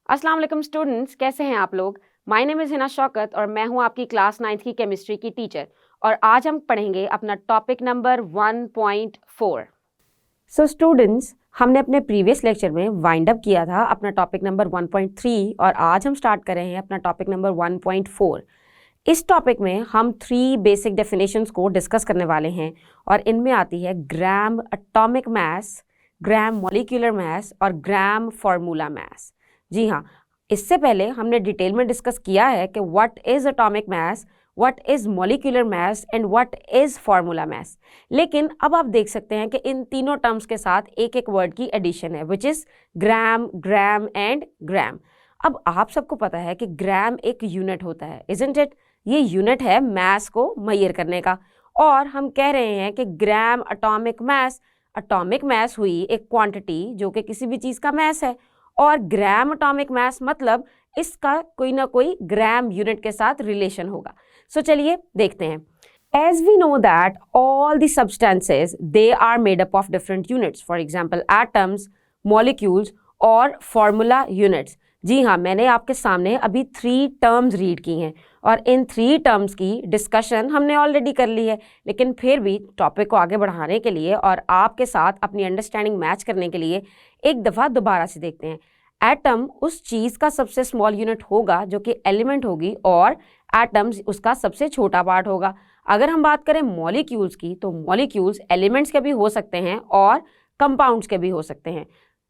अस्सलाम वालेकुम स्टूडेंट्स, कैसे हैं आप लोग। My name is Hina Shaukat और मैं हूं आपकी क्लास 9th की केमिस्ट्री की टीचर। और आज हम पढ़ेंगे अपना टॉपिक नंबर 1.4। सो स्टूडेंट्स, हमने अपने प्रीवियस लेक्चर में वाइंड अप किया था अपना टॉपिक नंबर 1.3 और आज हम स्टार्ट कर रहे हैं अपना टॉपिक नंबर 1.4। इस टॉपिक में हम 3 बेसिक डेफिनेशंस को डिस्कस करने वाले हैं और इनमें आती है ग्राम एटॉमिक मास, ग्राम मॉलिक्यूलर मास और ग्राम फार्मूला मास। जी हाँ, इससे पहले हमने डिटेल में डिस्कस किया है कि what is atomic mass, what is molecular mass and what is formula mass. लेकिन अब आप देख सकते हैं कि इन तीनों टर्म्स के साथ एक एक वर्ड की एडिशन है, which is gram, gram and ग्राम। अब आप सबको पता है कि ग्राम एक यूनिट होता है, इजंट इट। ये यूनिट है मास को मेजर करने का, और हम कह रहे हैं कि ग्राम एटॉमिक मास हुई एक क्वांटिटी जो कि किसी भी चीज़ का मास है, और ग्राम एटॉमिक मास मतलब इसका कोई ना कोई ग्राम यूनिट के साथ रिलेशन होगा। सो चलिए देखते हैं। As we know that all the substances, they are made up of different units, for example atoms, molecules और formula units। जी हाँ, मैंने आपके सामने अभी 3 टर्म्स रीड की हैं और इन 3 टर्म्स की डिस्कशन हमने ऑलरेडी कर ली है, लेकिन फिर भी टॉपिक को आगे बढ़ाने के लिए और आपके साथ अपनी अंडरस्टैंडिंग मैच करने के लिए एक दफ़ा दोबारा से देखते हैं। एटम उस चीज़ का सबसे स्मॉल यूनिट होगा जो कि एलिमेंट होगी, और एटम्स उसका सबसे छोटा पार्ट होगा। अगर हम बात करें मॉलिक्यूल्स की, तो मॉलिक्यूल्स एलिमेंट्स के भी हो सकते हैं और कंपाउंड्स के भी हो सकते हैं।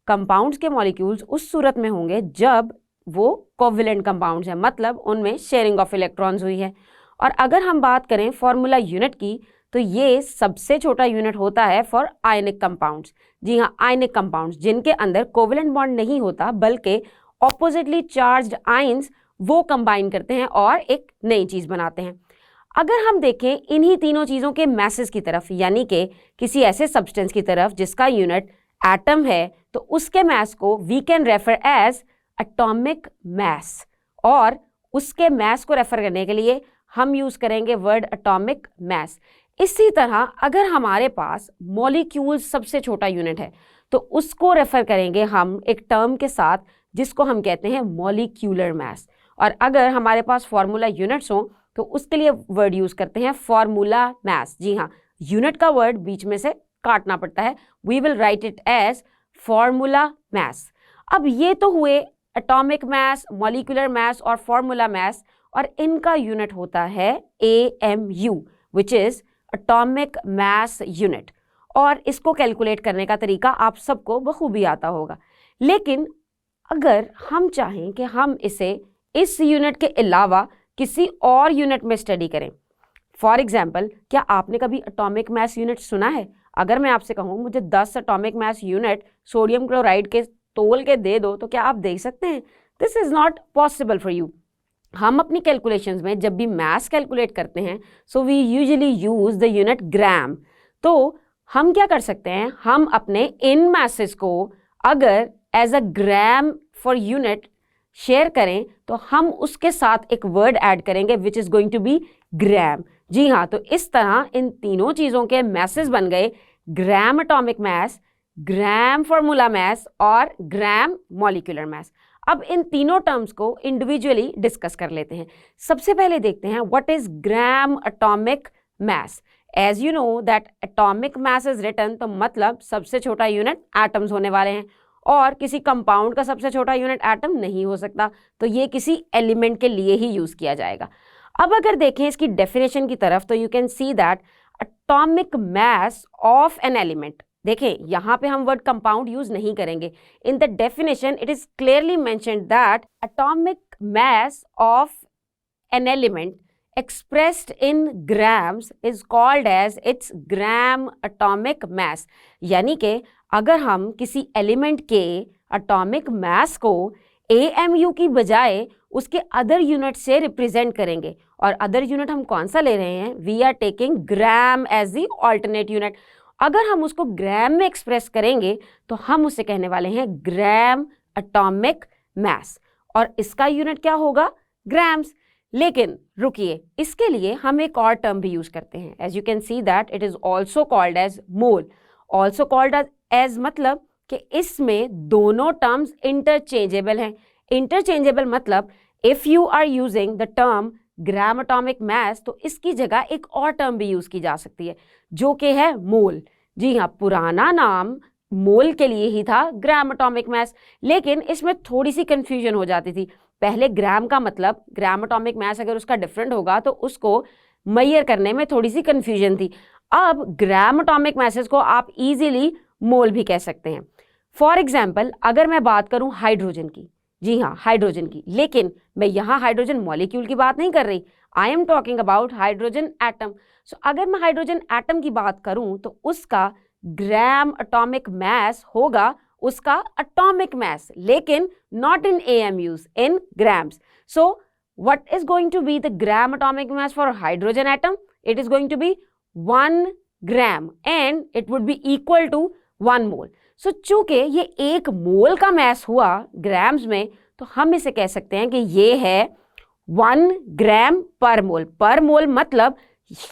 कंपाउंड्स के मॉलिक्यूल्स उस सूरत में होंगे जब वो कोवैलेंट कंपाउंड्स हैं, मतलब उनमें शेयरिंग ऑफ इलेक्ट्रॉन्स हुई है। और अगर हम बात करें फार्मूला यूनिट की, तो ये सबसे छोटा यूनिट होता है फॉर आयनिक कंपाउंड्स। जी हाँ, आयनिक कंपाउंड्स जिनके अंदर कोवैलेंट बॉन्ड नहीं होता बल्कि ऑपोजिटली चार्ज्ड आयंस वो कंबाइन करते हैं और एक नई चीज़ बनाते हैं। अगर हम देखें इन्हीं तीनों चीज़ों के मैसेज की तरफ, यानी कि किसी ऐसे सब्सटेंस की तरफ जिसका यूनिट एटम है, तो उसके मास को we can refer as atomic mass, और उसके मास को रेफर करने के लिए हम यूज़ करेंगे वर्ड एटॉमिक मास। इसी तरह अगर हमारे पास मॉलिक्यूल्स सबसे छोटा यूनिट है, तो उसको रेफर करेंगे हम एक टर्म के साथ जिसको हम कहते हैं मॉलिक्यूलर मास। और अगर हमारे पास फार्मूला यूनिट्स हों तो उसके लिए वर्ड यूज़ करते हैं फार्मूला मास। जी हाँ, यूनिट का वर्ड बीच में से काटना पड़ता है। We will write it as formula mass. अब ये तो हुए एटॉमिक मास, मॉलिक्यूलर मास और फार्मूला मास, और इनका यूनिट होता है AMU, which is atomic mass unit. और इसको कैलकुलेट करने का तरीका आप सबको बखूबी आता होगा। लेकिन अगर हम चाहें कि हम इसे इस यूनिट के अलावा किसी और यूनिट में स्टडी करें, फॉर एग्जाम्पल, क्या आपने कभी एटॉमिक मास यूनिट सुना है? अगर मैं आपसे कहूँ मुझे 10 atomic mass unit sodium chloride के तोल के दे दो, तो क्या आप दे सकते हैं? This is not possible for you. हम अपनी कैलकुलेशंस में जब भी मास कैलकुलेट करते हैं, so we usually use the unit gram. तो हम क्या कर सकते हैं, हम अपने इन मासेस को अगर as a gram for unit share करें, तो हम उसके साथ एक वर्ड ऐड करेंगे which is going to be gram. जी हाँ, तो इस तरह इन तीनों चीज़ों के मैसेज बन गए ग्राम एटॉमिक मास, ग्राम फार्मूला मास और ग्राम मॉलिक्यूलर मास। अब इन तीनों टर्म्स को इंडिविजुअली डिस्कस कर लेते हैं। सबसे पहले देखते हैं what is gram atomic mass. As you know that atomic mass is written, तो मतलब सबसे छोटा यूनिट एटम्स होने वाले हैं, और किसी कंपाउंड का सबसे छोटा यूनिट एटम नहीं हो सकता, तो ये किसी एलिमेंट के लिए ही यूज़ किया जाएगा। अब अगर देखें इसकी डेफिनेशन की तरफ, तो you can see that atomic mass of an element, देखें यहाँ पे हम वर्ड कंपाउंड यूज नहीं करेंगे। In the definition it is clearly mentioned that atomic mass of an element expressed in grams is called as its gram atomic mass। यानी कि अगर हम किसी एलिमेंट के एटॉमिक मास को AMU की बजाय उसके अदर यूनिट से रिप्रेजेंट करेंगे, और अदर यूनिट हम कौन सा ले रहे हैं, we are taking gram as the alternate unit. अगर हम उसको ग्राम में एक्सप्रेस करेंगे तो हम उसे कहने वाले हैं ग्राम एटॉमिक मास, और इसका यूनिट क्या होगा, ग्राम्स। लेकिन रुकिए, इसके लिए हम एक और टर्म भी यूज करते हैं। As you can see that it is also called as mole. Also called as मतलब कि इसमें दोनों टर्म्स इंटरचेंजेबल हैं। इंटरचेंजेबल मतलब if you are using the term gram atomic mass तो इसकी जगह एक और टर्म भी यूज की जा सकती है जो कि है मोल। जी हाँ, पुराना नाम मोल के लिए ही था ग्राम एटॉमिक मास, लेकिन इसमें थोड़ी सी कंफ्यूजन हो जाती थी। पहले ग्राम का मतलब ग्राम एटॉमिक मास अगर उसका डिफरेंट होगा तो उसको मेजर करने में थोड़ी सी कंफ्यूजन थी। अब ग्राम एटॉमिक मासेस को आप इजीली मोल भी कह सकते हैं। फॉर एग्जाम्पल अगर मैं बात करूं हाइड्रोजन की, जी हाँ हाइड्रोजन की, लेकिन मैं यहाँ हाइड्रोजन मॉलिक्यूल की बात नहीं कर रही, I am talking about hydrogen atom. So अगर मैं हाइड्रोजन एटम की बात करूं तो उसका ग्राम एटॉमिक मास होगा उसका एटॉमिक मास, लेकिन not in AMUs, in grams. So what is going to be the gram atomic mass for hydrogen atom? It is going to be 1 gram and it would be equal to 1 mole. So चूंकि ये 1 मोल का mess हुआ grams में तो हम इसे कह सकते हैं कि ये है 1 ग्राम पर मोल। पर मोल मतलब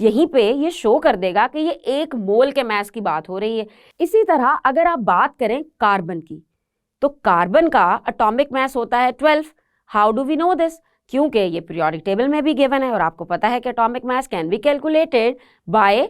यहीं पे ये शो कर देगा कि ये 1 मोल के मैस की बात हो रही है। इसी तरह अगर आप बात करें कार्बन की तो कार्बन का एटॉमिक मैस होता है 12। How do we know this? क्योंकि ये पीरियोडिक टेबल में भी गिवन है और आपको पता है कि atomic mass can be calculated by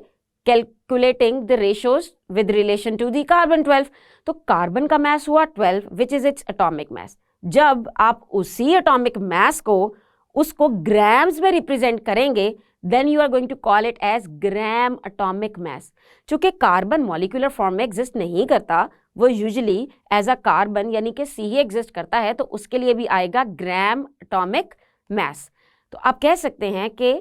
calculating the ratios with relation to the carbon 12। तो कार्बन का मास हुआ 12 which is its atomic mass. जब आप उसी एटॉमिक मास को उसको ग्राम्स में रिप्रेजेंट करेंगे then you are going to call it as gram atomic mass. चूंकि कार्बन मॉलिक्यूलर फॉर्म में एग्जिस्ट नहीं करता, वो यूजुअली एज अ कार्बन यानी कि C ही एग्जिस्ट करता है, तो उसके लिए भी आएगा ग्राम एटॉमिक मास। तो आप कह सकते हैं कि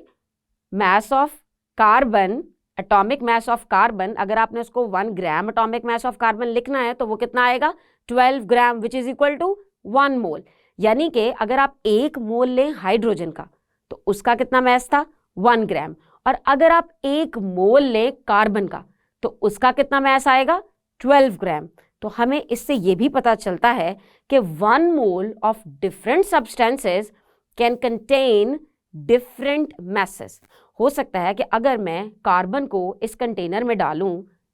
mass of carbon, atomic mass of carbon, अगर आपने उसको 1 ग्राम एटॉमिक मास ऑफ कार्बन लिखना है तो वो कितना आएगा 12 ग्राम विच इज इक्वल टू 1 मोल। यानी कि अगर आप 1 मोल लें हाइड्रोजन का तो उसका कितना मास था 1 ग्राम, और अगर आप 1 मोल लें कार्बन का तो उसका कितना मास आएगा 12 ग्राम। तो हमें इससे ये भी पता चलता है कि 1 mole of different substances can contain different masses। हो सकता है कि अगर मैं कार्बन को इस कंटेनर में डालूं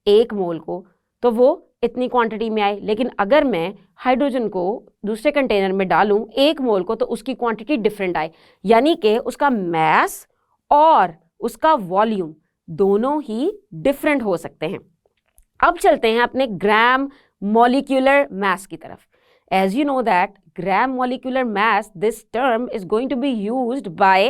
1 मोल को तो वो इतनी क्वांटिटी में आए, लेकिन अगर मैं हाइड्रोजन को दूसरे कंटेनर में डालूं 1 मोल को तो उसकी क्वांटिटी डिफरेंट आए, यानी कि उसका मास और उसका वॉल्यूम दोनों ही डिफरेंट हो सकते हैं। अब चलते हैं अपने ग्राम मॉलिक्यूलर मास की तरफ। As you know that gram molecular mass, this term is going to be used by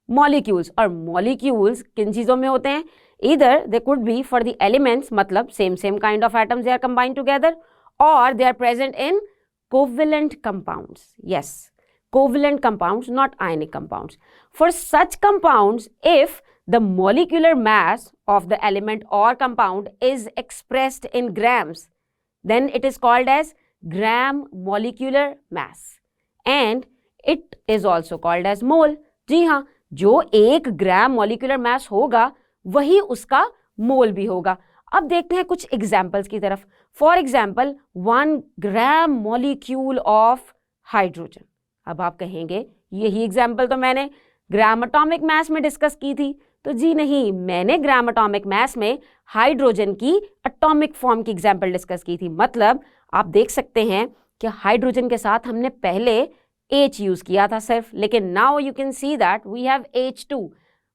molecules, और molecules किन चीज़ों में होते हैं? Either they could be for the elements, मतलब same kind of atoms they are combined together, or they are present in covalent compounds. Yes, covalent compounds, not ionic compounds. For such compounds, if the molecular mass of the element or compound is expressed in grams, then it is called as gram molecular mass and it is also called as mole। जी हाँ, जो 1 gram molecular mass होगा वही उसका मोल भी होगा। अब देखते हैं कुछ एग्जाम्पल्स की तरफ। For example 1 gram molecule of hydrogen. अब आप कहेंगे यही एग्जाम्पल तो मैंने ग्राम एटॉमिक मास में डिस्कस की थी। तो जी नहीं, मैंने ग्राम एटॉमिक मास में हाइड्रोजन की एटॉमिक फॉर्म की एग्जाम्पल डिस्कस की थी। मतलब आप देख सकते हैं कि हाइड्रोजन के साथ हमने पहले H यूज किया था सिर्फ, लेकिन now you can see that we have H2,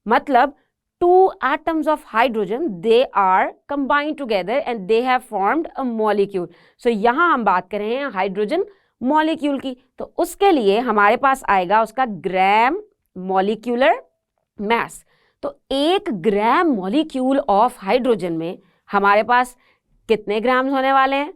मतलब 2 atoms of hydrogen they are combined together and they have formed a molecule। So यहाँ हम बात कर रहे हैं हाइड्रोजन मॉलिक्यूल की, तो उसके लिए हमारे पास आएगा उसका ग्राम मॉलिक्यूलर मास। तो 1 ग्राम मॉलिक्यूल ऑफ हाइड्रोजन में हमारे पास कितने ग्राम्स होने वाले हैं?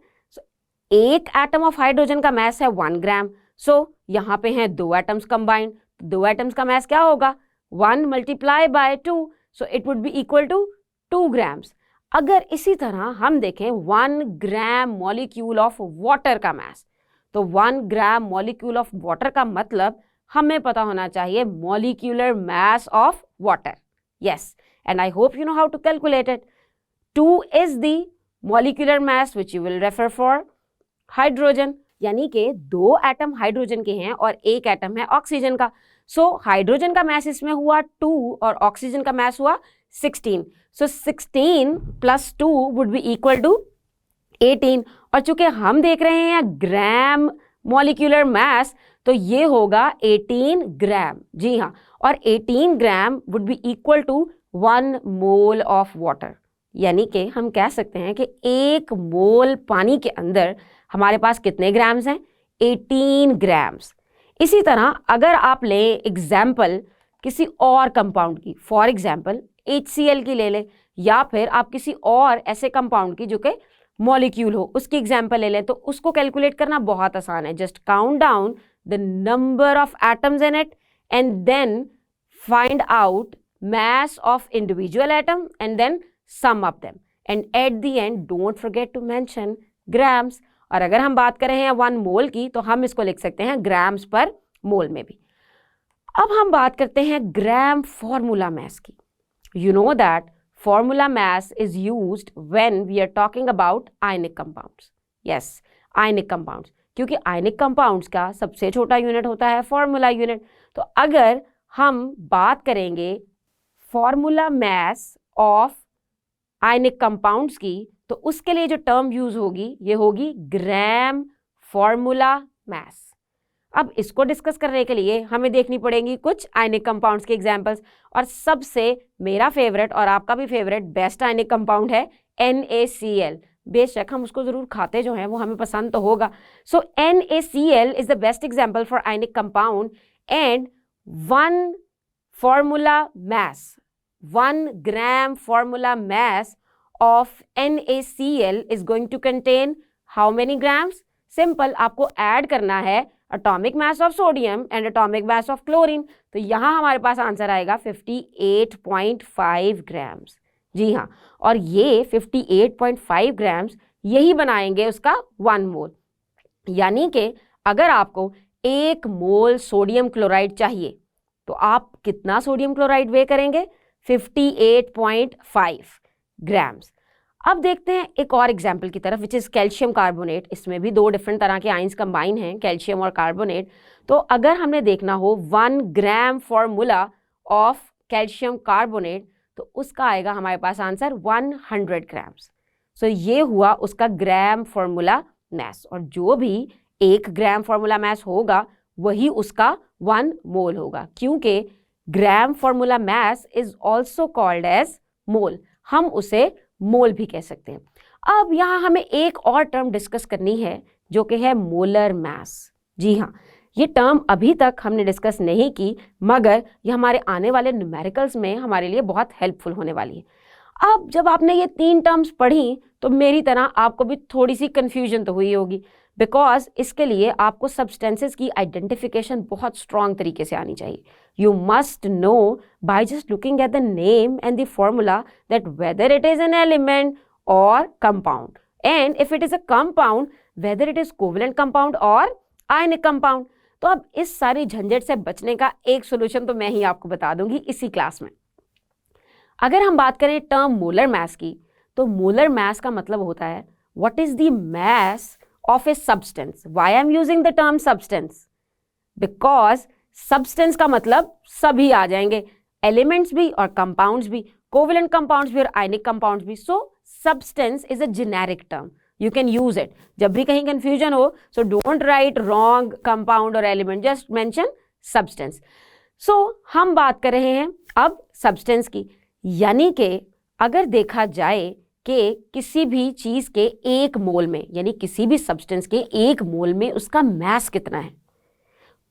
1 एटम ऑफ हाइड्रोजन का मास है 1 ग्राम। सो यहाँ पे हैं 2 एटम्स कंबाइंड, 2 एटम्स का मास क्या होगा 1 multiply by 2, so it would be equal to 2 grams. अगर इसी तरह हम देखें 1 ग्राम मॉलिक्यूल ऑफ वाटर का मास, तो 1 ग्राम मॉलिक्यूल ऑफ वाटर का मतलब हमें पता होना चाहिए molecular mass of water. Yes, and I hope you know how to calculate it. 2 is the molecular mass which you will refer for hydrogen, यानी कि 2 एटम हाइड्रोजन के हैं और 1 एटम है ऑक्सीजन का। सो हाइड्रोजन का मास इसमें हुआ 2 और ऑक्सीजन का मास हुआ 16। सो 16 + 2 वुड बी इक्वल टू 18। और चूंकि हम देख रहे हैं ग्राम मॉलिक्यूलर मास, तो ये होगा 18 ग्राम। जी हाँ, और 18 gram would be equal to 1 mole of water. यानी कि हम कह सकते हैं कि 1 मोल पानी के अंदर हमारे पास कितने ग्राम्स हैं? 18 ग्राम्स। इसी तरह अगर आप लें एग्जाम्पल किसी और कंपाउंड की, फॉर एग्जाम्पल HCl की ले लें, या फिर आप किसी और ऐसे कंपाउंड की जो कि मॉलिक्यूल हो उसकी एग्जाम्पल ले लें, तो उसको कैलकुलेट करना बहुत आसान है। Just count down the number of atoms in it and then find out mass of individual atom and then sum up them, and at the end don't forget to mention grams। और अगर हम बात कर रहे हैं 1 मोल की तो हम इसको लिख सकते हैं ग्राम्स पर मोल में भी। अब हम बात करते हैं ग्राम फॉर्मूला मास की। You know that formula mass is used when we are talking about ionic compounds। Yes, ionic compounds, क्योंकि ionic compounds का सबसे छोटा यूनिट होता है फॉर्मूला यूनिट। तो अगर हम बात करेंगे formula mass of ionic compounds की तो उसके लिए जो टर्म यूज होगी ये होगी ग्राम फॉर्मूला मास। अब इसको डिस्कस करने के लिए हमें देखनी पड़ेगी कुछ आयनिक कंपाउंड्स के एग्जांपल्स, और सबसे मेरा फेवरेट और आपका भी फेवरेट बेस्ट आयनिक कंपाउंड है NaCl। बेशक हम उसको जरूर खाते जो हैं वो हमें पसंद तो होगा। सो NaCl is the best example for ionic compound and 1 formula mass, 1 gram formula mass of NaCl is going to contain how many grams? Simple, आपको ऐड करना है atomic mass of sodium and atomic mass of chlorine। तो यहाँ हमारे पास answer आएगा 58.5 grams. जी हाँ, और ये 58.5 ग्राम्स यही बनाएंगे उसका 1 मोल। यानी कि अगर आपको 1 मोल सोडियम क्लोराइड चाहिए तो आप कितना सोडियम क्लोराइड वे करेंगे? 58.5 ग्राम्स। अब देखते हैं एक और एग्जाम्पल की तरफ, विच इज़ कैल्शियम कार्बोनेट। इसमें भी 2 डिफरेंट तरह के आइंस कंबाइन हैं, कैल्शियम और कार्बोनेट। तो अगर हमने देखना हो 1 gram formula of calcium carbonate तो उसका आएगा हमारे पास आंसर 100 ग्राम्स। सो ये हुआ उसका ग्राम फॉर्मूला मास, और जो भी 1 ग्राम फॉर्मूला मास होगा वही उसका 1 मोल होगा, क्योंकि gram formula mass is also called as mole. हम उसे मोल भी कह सकते हैं। अब यहाँ हमें एक और टर्म डिस्कस करनी है जो कि है मोलर मास। जी हाँ, ये टर्म अभी तक हमने डिस्कस नहीं की, मगर ये हमारे आने वाले न्यूमेरिकल्स में हमारे लिए बहुत हेल्पफुल होने वाली है। अब जब आपने ये 3 टर्म्स पढ़ी तो मेरी तरह आपको भी थोड़ी सी कन्फ्यूजन तो हुई होगी, बिकॉज इसके लिए आपको सब्सटेंसेस की आइडेंटिफिकेशन बहुत स्ट्रॉन्ग तरीके से आनी चाहिए। You must know by just looking at the name and the formula that whether it is an element or compound, and if it is a compound whether it is covalent compound or ionic compound. तो अब इस सारी झंझट से बचने का एक solution तो मैं ही आपको बता दूंगी इसी क्लास में। अगर हम बात करें टर्म मोलर मास की, तो मोलर मास का मतलब होता है what is the mass of a substance। Why I'm using the term substance? Because substance का मतलब सभी आ जाएंगे, elements भी और compounds भी, covalent compounds भी और ionic compounds भी। So substance is a generic term, you can use it। जब भी कहीं confusion हो, so don't write wrong compound or element, just mention substance। So हम बात कर रहे हैं अब substance की, यानी कि अगर देखा जाए कि किसी भी चीज़ के 1 मोल में, यानी किसी भी सब्सटेंस के 1 मोल में उसका मास कितना है,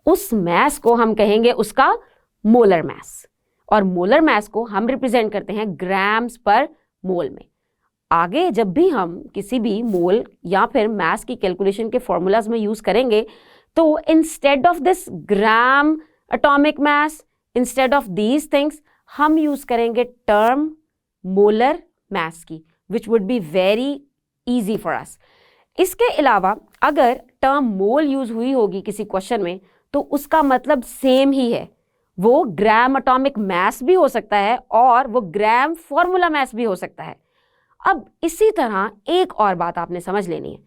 उस मास को हम कहेंगे उसका मोलर मास, और मोलर मास को हम रिप्रेजेंट करते हैं ग्राम्स पर मोल में। आगे जब भी हम किसी भी मोल या फिर मास की कैलकुलेशन के फॉर्मूलाज में यूज़ करेंगे तो instead of this gram atomic mass, instead of these things, हम यूज़ करेंगे टर्म मोलर मास की, which would be very easy for us। इसके अलावा अगर टर्म मोल यूज हुई होगी किसी क्वेश्चन में तो उसका मतलब सेम ही है, वो ग्राम एटॉमिक मास भी हो सकता है और वो ग्राम फॉर्मूला मास भी हो सकता है। अब इसी तरह एक और बात आपने समझ लेनी है,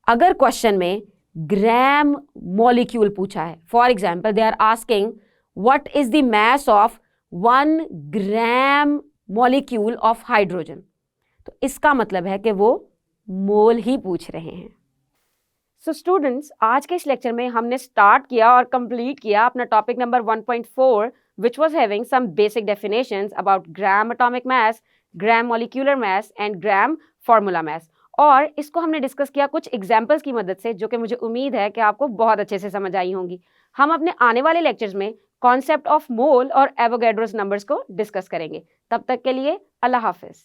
अगर क्वेश्चन में ग्राम मॉलिक्यूल पूछा है, for example they are asking what is the mass of 1 gram molecule of hydrogen, तो इसका मतलब है कि वो मोल ही पूछ रहे हैं। सो स्टूडेंट्स, आज के इस लेक्चर में हमने स्टार्ट किया और कंप्लीट किया अपना topic number 1.4 which was having some basic definitions about gram atomic mass, gram molecular mass and gram formula mass. और इसको हमने डिस्कस किया कुछ एग्जाम्पल्स की मदद से, जो कि मुझे उम्मीद है कि आपको बहुत अच्छे से समझ आई होंगी. हम अपने आने वाले लेक्चर्स में कॉन्सेप्ट ऑफ मोल और एवोगैड्रोस नंबर्स को डिस्कस करेंगे. तब तक के लिए अल्लाह हाफिज.